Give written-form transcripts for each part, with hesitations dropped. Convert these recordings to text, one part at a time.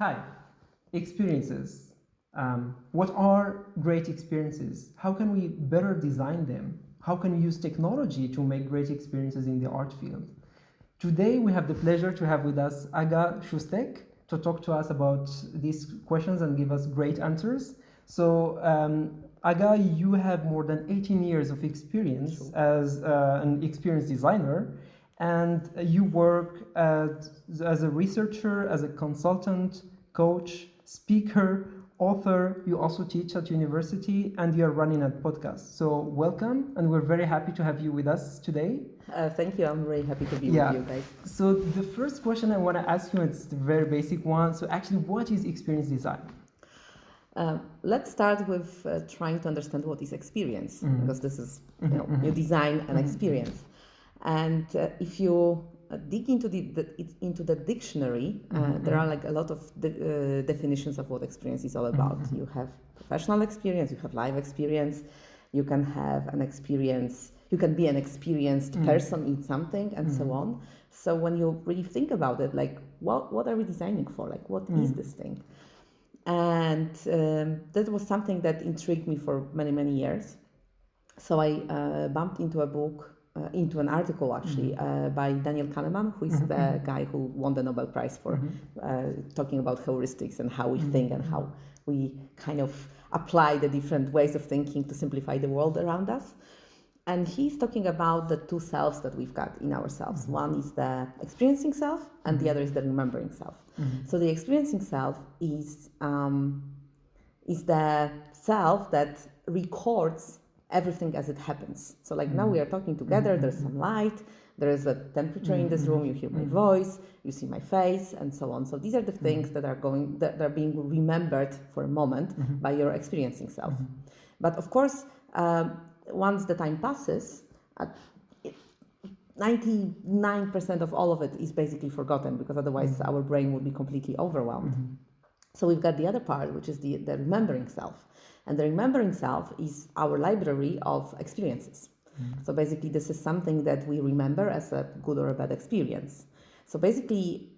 Hi, experiences. What are great experiences? How can we better design them? How can we use technology to make great experiences in the art field? Today we have the pleasure to have with us Agnieszka Szóstek to talk to us about these questions and give us great answers. So, Aga, you have more than 18 years of experience as an experienced designer, and you work as a researcher, as a consultant, coach, speaker, author. You also teach at university, and you are running a podcast. So welcome, and we're very happy to have you with us today. Thank you. I'm very happy to be with you guys. So the first question I want to ask you, it's the very basic one. So actually, what is experience design? Let's start with trying to understand what is experience, because this is, you design an experience. And if you dig into the dictionary, there are like a lot of definitions of what experience is all about. You have professional experience, you have life experience, you can have an experience, you can be an experienced person in something, and so on. So when you really think about it, like what are we designing for? Like what is this thing? And that was something that intrigued me for many, many years. So I bumped into a book, into an article actually, by Daniel Kahneman, who is the guy who won the Nobel Prize for talking about heuristics and how we think and how we kind of apply the different ways of thinking to simplify the world around us. And he's talking about the two selves that we've got in ourselves. One is the experiencing self, and the other is the remembering self. So the experiencing self is the self that records everything as it happens. So like now we are talking together, there's some light, there is a temperature in this room, you hear my voice, you see my face, and so on. So these are the things that are being remembered for a moment by your experiencing self. But of course, once the time passes, 99% of all of it is basically forgotten, because otherwise our brain would be completely overwhelmed. So we've got the other part, which is the remembering self. And the remembering self is our library of experiences. So basically this is something that we remember as a good or a bad experience. So basically,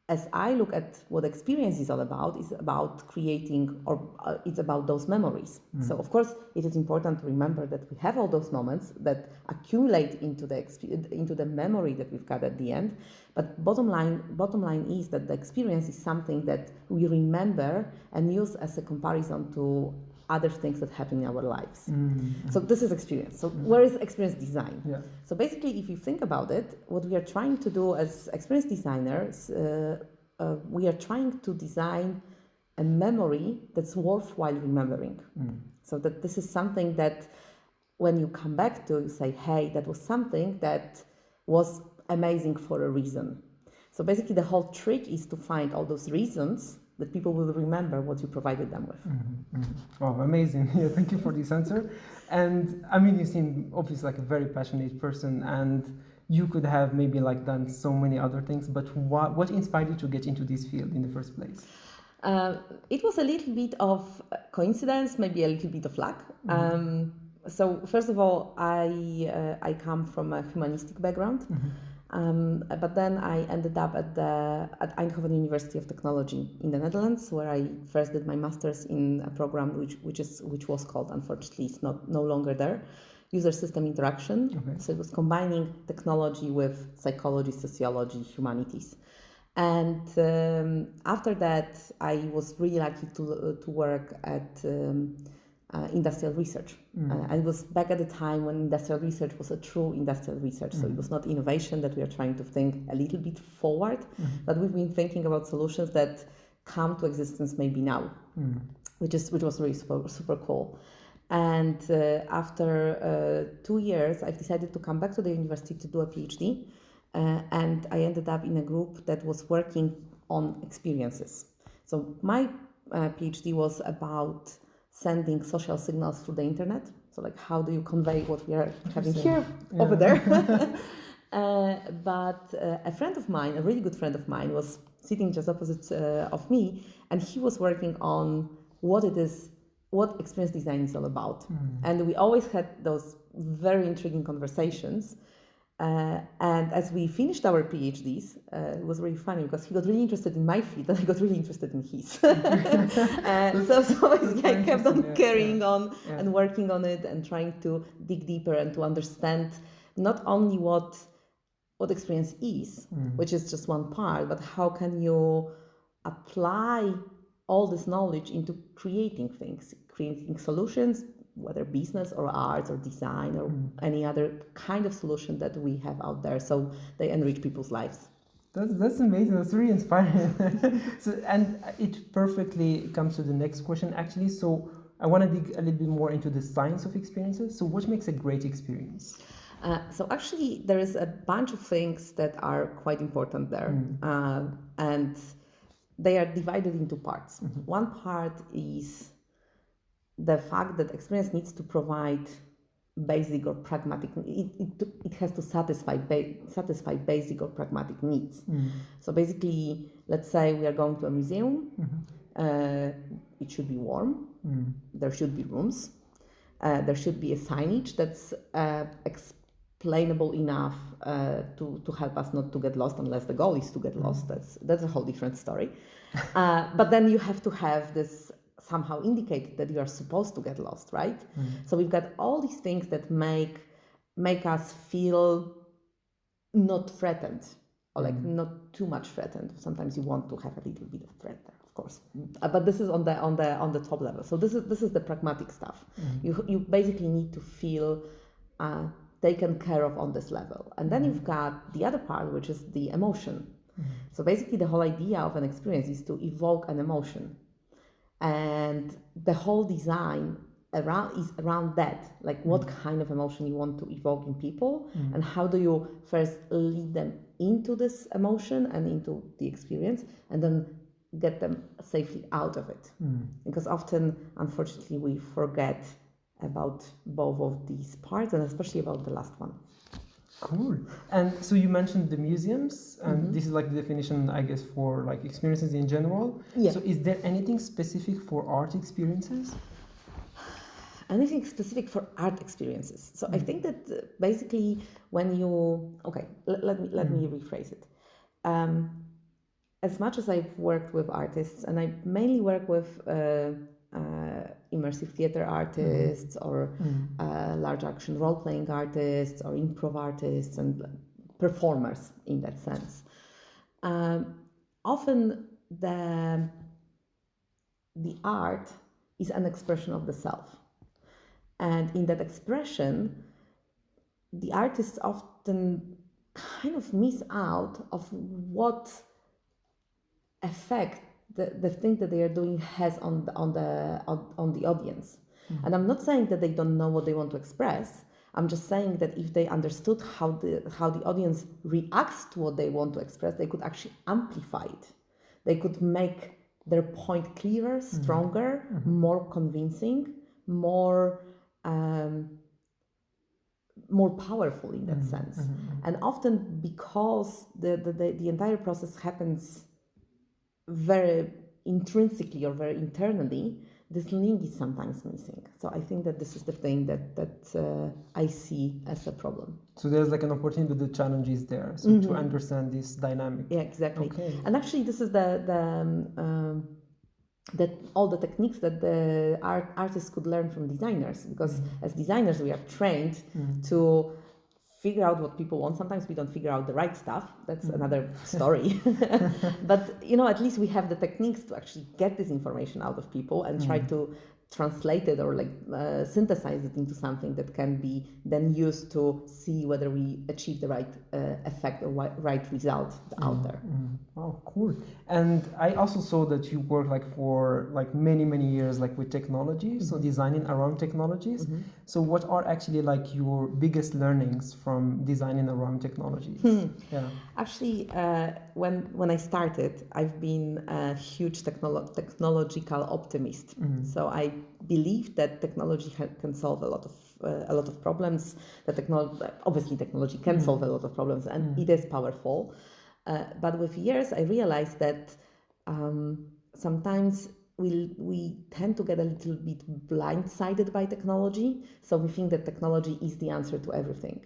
as I look at what experience is all about, is about creating, or it's about those memories. So of course, it is important to remember that we have all those moments that accumulate into the memory that we've got at the end. But bottom line is that the experience is something that we remember and use as a comparison to other things that happen in our lives. So this is experience. So where is experience design? So basically, if you think about it, what we are trying to do as experience designers, we are trying to design a memory that's worthwhile remembering. So that this is something that when you come back to, you say, hey, that was something that was amazing for a reason. So basically the whole trick is to find all those reasons that people will remember what you provided them with. Oh, amazing. Yeah, thank you for this answer. And I mean, you seem obviously like a very passionate person, and you could have maybe like done so many other things, but what inspired you to get into this field in the first place? It was a little bit of coincidence, maybe a little bit of luck. So first of all, I come from a humanistic background. But then I ended up at Eindhoven University of Technology in the Netherlands, where I first did my master's in a program which was called, unfortunately, it's no longer there, user system interaction. So it was combining technology with psychology, sociology, humanities. And after that, I was really lucky to work at industrial research. And it was back at the time when industrial research was a true industrial research. So it was not innovation that we are trying to think a little bit forward, but we've been thinking about solutions that come to existence maybe now, which was really super cool. And after 2 years, I've decided to come back to the university to do a PhD. And I ended up in a group that was working on experiences. So my PhD was about sending social signals through the internet. So like, how do you convey what we are having here, over there? But a friend of mine, a really good friend of mine, was sitting just opposite of me, and he was working on what experience design is all about. And we always had those very intriguing conversations. And as we finished our PhDs, it was really funny because he got really interested in my field and I got really interested in his. So basically I kept on carrying on and working on it and trying to dig deeper and to understand not only what experience is, which is just one part, but how can you apply all this knowledge into creating things, creating solutions, whether business or arts or design or any other kind of solution that we have out there, so they enrich people's lives. That's amazing. That's really inspiring. And it perfectly comes to the next question, actually. So I want to dig a little bit more into the science of experiences. So what makes a great experience? So actually, there is a bunch of things that are quite important there, and they are divided into parts. One part is the fact that experience needs to provide basic or pragmatic. It has to satisfy basic or pragmatic needs. So basically, let's say we are going to a museum. It should be warm. There should be rooms. There should be a signage that's explainable enough to help us not to get lost, unless the goal is to get lost. That's a whole different story. But then you have to have this somehow indicated that you are supposed to get lost, right? So we've got all these things that make us feel not threatened, or like not too much threatened. Sometimes you want to have a little bit of threat there, of course. But this is on the top level. So this is the pragmatic stuff. You basically need to feel taken care of on this level. And then you've got the other part, which is the emotion. So basically the whole idea of an experience is to evoke an emotion. And the whole design is around that, like what kind of emotion you want to evoke in people, and how do you first lead them into this emotion and into the experience, and then get them safely out of it. Because often, unfortunately, we forget about both of these parts, and especially about the last one. Cool. And so you mentioned the museums, and this is like the definition, I guess, for like experiences in general. Yeah. So is there anything specific for art experiences? Anything specific for art experiences? So I think that basically when you let me rephrase it. As much as I've worked with artists, and I mainly work with immersive theater artists or large action role-playing artists or improv artists and performers in that sense. Often the art is an expression of the self. And in that expression, the artists often kind of miss out of what effect the thing that they are doing has on the audience. And I'm not saying that they don't know what they want to express. I'm just saying that if they understood how the audience reacts to what they want to express, they could actually amplify it. They could make their point clearer, stronger, more convincing, more powerful in that sense. And often because the entire process happens very intrinsically or very internally, this link is sometimes missing. So I think that this is the thing that I see as a problem. So there's like an opportunity, the challenge is there. So to understand this dynamic. Yeah, exactly. Okay. And actually this is that all the techniques that the artists could learn from designers, because as designers we are trained to figure out what people want. Sometimes we don't figure out the right stuff. That's another story. But at least we have the techniques to actually get this information out of people and try to translate it or synthesize it into something that can be then used to see whether we achieve the right effect or right result out there. Wow, cool. And I also saw that you work for many years with technology, so designing around technologies. So what are actually your biggest learnings from designing around technologies? Yeah. Actually, when I started, I've been a huge technological optimist. So I believe that technology can solve a lot of problems. That technology can solve a lot of problems, and it is powerful. But with years, I realized that sometimes we tend to get a little bit blindsided by technology. So we think that technology is the answer to everything.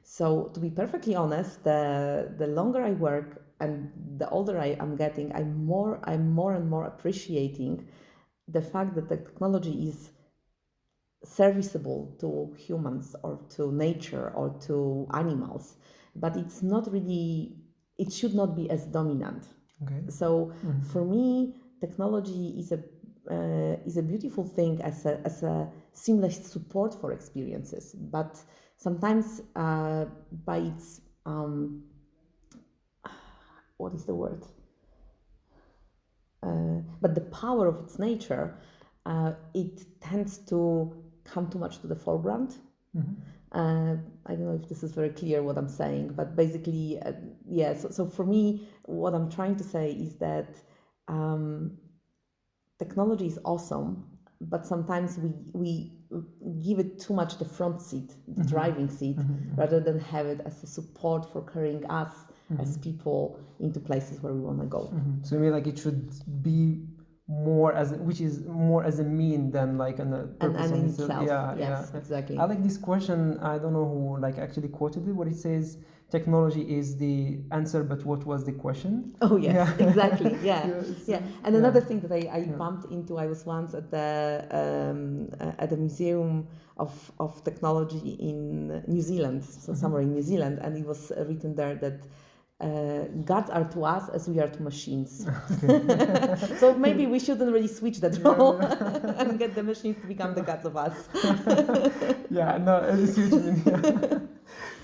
So to be perfectly honest, the longer I work and the older I am getting, I'm more and more appreciating the fact that the technology is serviceable to humans or to nature or to animals, but it's not really, it should not be as dominant. Okay. So for me, technology is a beautiful thing as a seamless support for experiences, but sometimes by its what is the word? But the power of its nature, it tends to come too much to the foreground. I don't know if this is very clear what I'm saying, but basically, yeah. So for me, what I'm trying to say is that technology is awesome, but sometimes we give it too much the front seat, the driving seat, rather than have it as a support for carrying us as people into places where we want to go. So you mean like it should be more as which is more as a mean than like a purpose and in itself. itself. Yeah, Yes, yeah, exactly. I like this question. I don't know who like actually quoted it. What it says: technology is the answer, but what was the question? Oh yes, Yeah. exactly. Yeah, Yes. yeah. And another thing that I bumped into, I was once at the museum of technology in New Zealand, so somewhere in New Zealand, and it was written there that gods are to us as we are to machines. So maybe we shouldn't really switch that role and get the machines to become the gods of us. Yeah, no, I see what you mean. Yeah.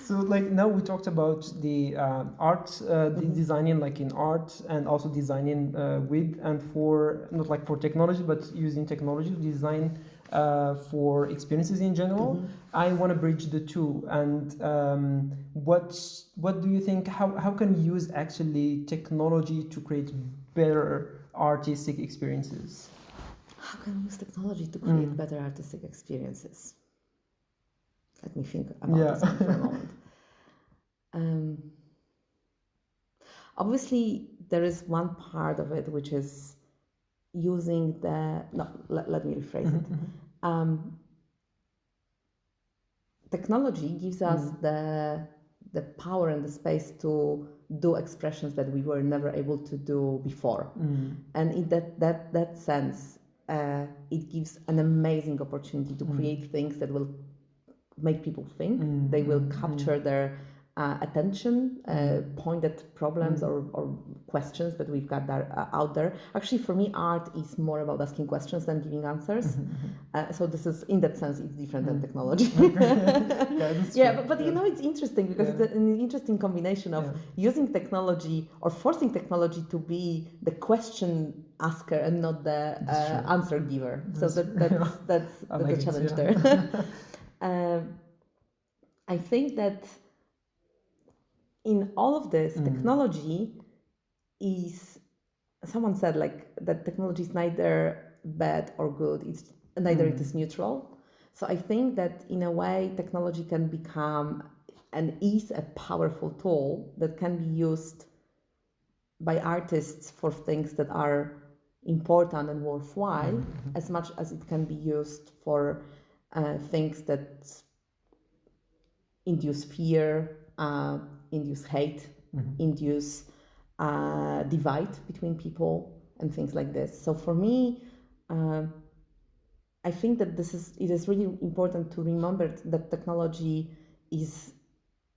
So like now we talked about the art, the designing like in art, and also designing with and for, not like for technology, but using technology to design for experiences in general. I want to bridge the two. And what do you think? How can we use actually technology to create better artistic experiences? How can we use technology to create better artistic experiences? Let me think about this one for a moment. Obviously, there is one part of it which is using the. No, let me rephrase it. Technology gives us the power and the space to do expressions that we were never able to do before, and in that sense, it gives an amazing opportunity to create things that will make people think. They will capture their attention, point at problems or questions that we've got there, out there. Actually, for me, art is more about asking questions than giving answers. So this is, in that sense, it's different than technology. But you know, it's interesting because it's an interesting combination of using technology or forcing technology to be the question asker and not the answer giver. So that's the challenge there. I think that in all of this, technology is, someone said like that technology is neither bad or good, it's neither it is neutral. So I think that in a way technology can become and is a powerful tool that can be used by artists for things that are important and worthwhile, as much as it can be used for things that induce fear, induce hate, induce divide between people and things like this. So for me, I think that it is really important to remember that technology is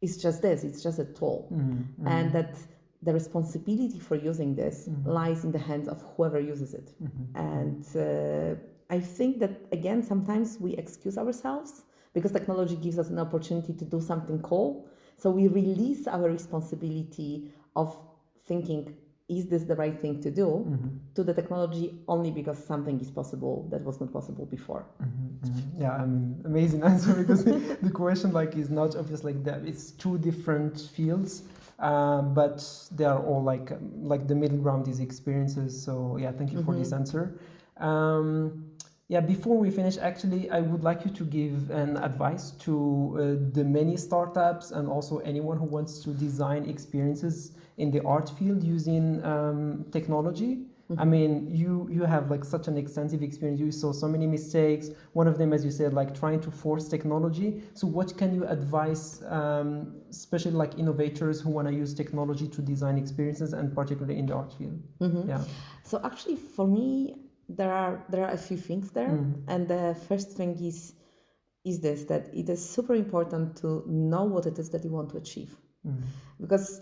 just this, it's just a tool, and that the responsibility for using this lies in the hands of whoever uses it. And I think that, again, sometimes we excuse ourselves because technology gives us an opportunity to do something cool. So we release our responsibility of thinking, is this the right thing to do, to the technology only because something is possible that was not possible before. Yeah, I mean, amazing answer, because the question like is not obvious like that. It's two different fields, but they are all like the middle ground is experiences. So yeah, thank you for this answer. Yeah, before we finish, actually, I would like you to give an advice to the many startups and also anyone who wants to design experiences in the art field using technology. I mean, you have like such an extensive experience. You saw so many mistakes. One of them, as you said, like trying to force technology. So what can you advise, especially like innovators who want to use technology to design experiences, and particularly in the art field? Yeah. So actually, for me, there are a few things there, and the first thing is this, that it is super important to know what it is that you want to achieve, because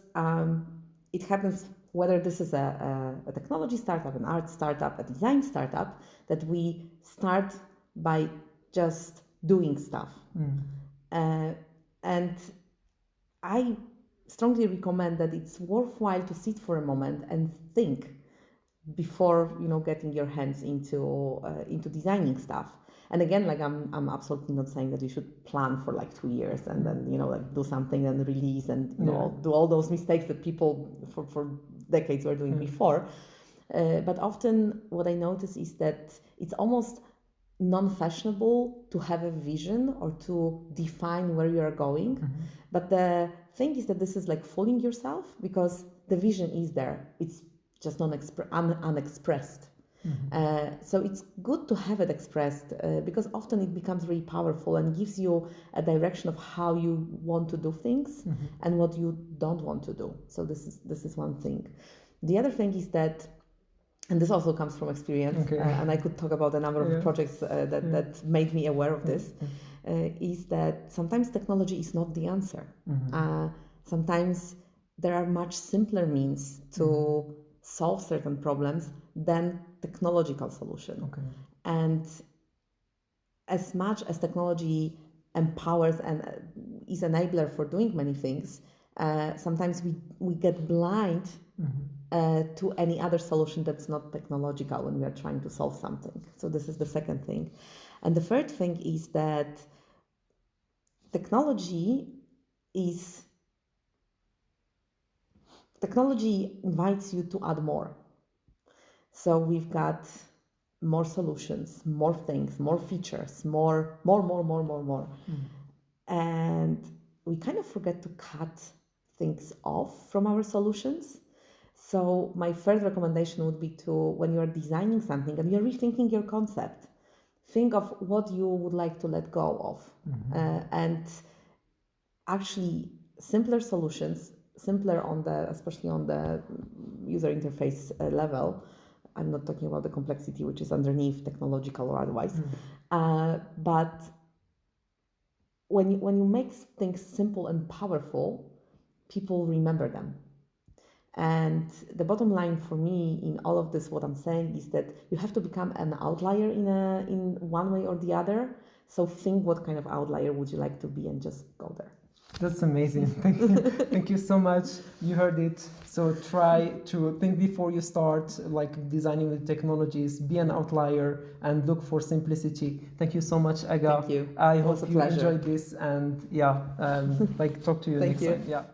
it happens whether this is a technology startup, an art startup, a design startup, that we start by just doing stuff. And I strongly recommend that it's worthwhile to sit for a moment and think before getting your hands into designing stuff. And again, like I'm absolutely not saying that you should plan for like 2 years and then like do something and release and do all those mistakes that people for decades were doing before. But often what I notice is that it's almost non-fashionable to have a vision or to define where you are going. But the thing is that this is like fooling yourself, because the vision is there. It's just unexpressed. So it's good to have it expressed, because often it becomes really powerful and gives you a direction of how you want to do things and what you don't want to do. So this is one thing. The other thing is that, and this also comes from experience, and I could talk about a number of projects that made me aware of this, is that sometimes technology is not the answer. Sometimes there are much simpler means to solve certain problems than technological solution. And as much as technology empowers and is enabler for doing many things, sometimes we get blind to any other solution that's not technological when we are trying to solve something. So this is the second thing. And the third thing is that technology invites you to add more. So we've got more solutions, more things, more features, more. And we kind of forget to cut things off from our solutions. So my third recommendation would be to, when you are designing something and you're rethinking your concept, think of what you would like to let go of. And actually simpler solutions, simpler especially on the user interface level. I'm not talking about the complexity which is underneath, technological or otherwise. But when you make things simple and powerful, people remember them. And the bottom line for me in all of this, what I'm saying is that you have to become an outlier in one way or the other. So think, what kind of outlier would you like to be, and just go there. That's amazing. Thank you. Thank you so much. You heard it. So try to think before you start, like designing with technologies, be an outlier and look for simplicity. Thank you so much, Aga. Thank you. I hope you enjoyed this, and talk to you next time. Yeah.